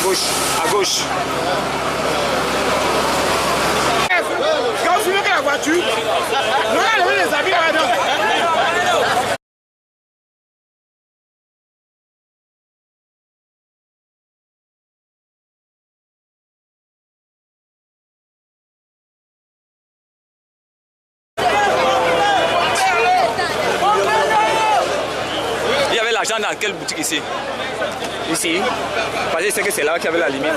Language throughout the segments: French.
gauche, à gauche. Quand vous voulez la voiture, on a levé les habits là-dedans. Il y avait l'argent dans quelle boutique ici? Ici, parce que c'est que c'est là qu'il y avait la limite.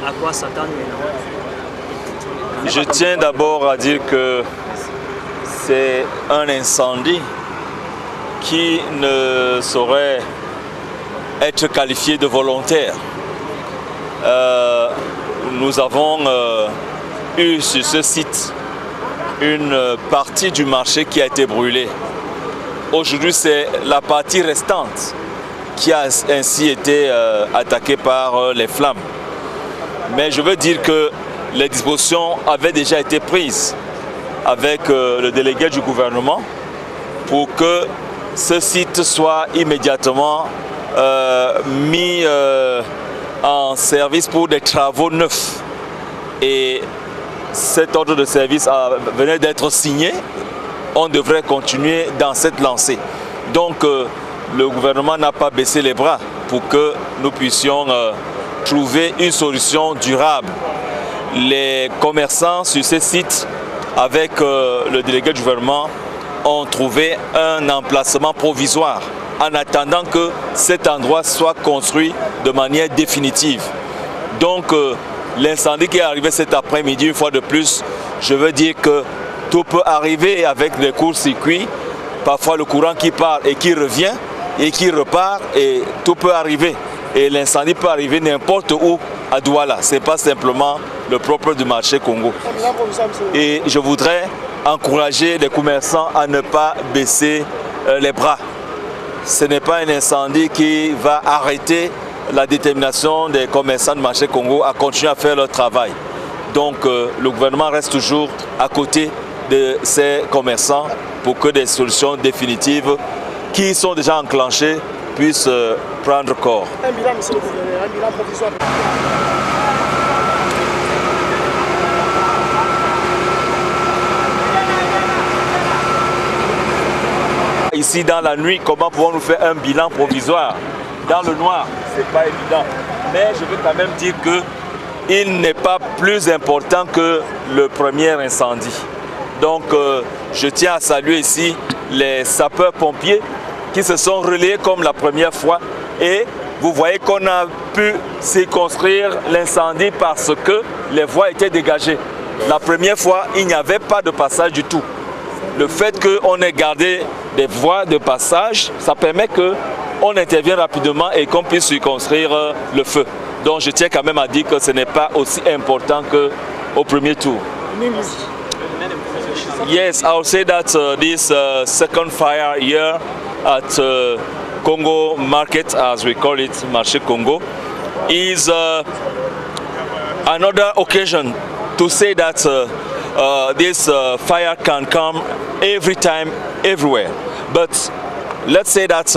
À quoi s'attendre maintenant? Je tiens d'abord à dire que c'est un incendie qui ne saurait être qualifié de volontaire. Nous avons eu sur ce site une partie du marché qui a été brûlée. Aujourd'hui, c'est la partie restante qui a ainsi été attaquée par les flammes. Mais je veux dire que les dispositions avaient déjà été prises avec le délégué du gouvernement pour que ce site soit immédiatement mis en service pour des travaux neufs. Et cet ordre de service venait d'être signé. On devrait continuer dans cette lancée. Donc le gouvernement n'a pas baissé les bras pour que nous puissions trouver une solution durable. Les commerçants sur ces sites, avec le délégué du gouvernement, ont trouvé un emplacement provisoire en attendant que cet endroit soit construit de manière définitive. Donc l'incendie qui est arrivé cet après-midi, une fois de plus, je veux dire que tout peut arriver avec des courts-circuits, parfois le courant qui part et qui revient et qui repart, et tout peut arriver. Et l'incendie peut arriver n'importe où à Douala. Ce n'est pas simplement le propre du marché Congo. Et je voudrais encourager les commerçants à ne pas baisser les bras. Ce n'est pas un incendie qui va arrêter la détermination des commerçants du marché Congo à continuer à faire leur travail. Donc le gouvernement reste toujours à côté de ces commerçants pour que des solutions définitives qui sont déjà enclenchées puissent prendre corps. Un bilan, monsieur le gouverneur, un bilan provisoire. Ici dans la nuit, comment pouvons-nous faire un bilan provisoire? Dans le noir, ce n'est pas évident. Mais je veux quand même dire qu'il n'est pas plus important que le premier incendie. Donc je tiens à saluer ici les sapeurs-pompiers qui se sont relayés comme la première fois, et vous voyez qu'on a pu circonscrire l'incendie parce que les voies étaient dégagées. La première fois, il n'y avait pas de passage du tout. Le fait qu'on ait gardé des voies de passage, ça permet qu'on intervienne rapidement et qu'on puisse circonscrire le feu. Donc je tiens quand même à dire que ce n'est pas aussi important qu'au premier tour. Yes, I would say that this second fire here at Congo Market, as we call it, Marché Congo, is another occasion to say that this fire can come every time, everywhere. But let's say that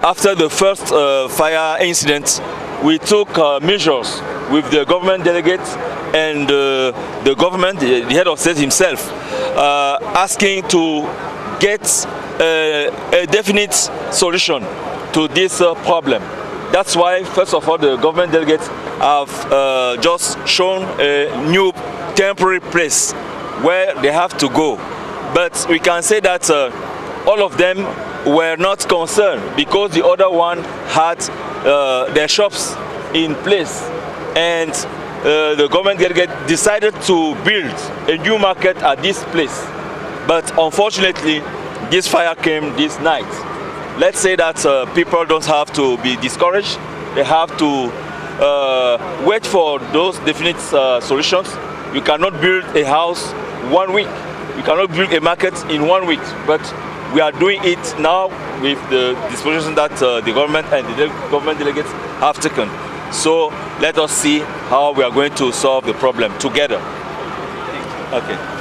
after the first fire incident, we took measures with the government delegates and the government, the head of state himself, asking to get a definite solution to this problem. That's why, first of all, the government delegates have just shown a new temporary place where they have to go. But we can say that all of them were not concerned because the other one had their shops in place, and the government delegate decided to build a new market at this place. But unfortunately, this fire came this night. Let's say that people don't have to be discouraged. They have to wait for those definite solutions. You cannot build a house 1 week. You cannot build a market in 1 week. But we are doing it now with the disposition that the government and the government delegates have taken. So let us see how we are going to solve the problem together. Okay.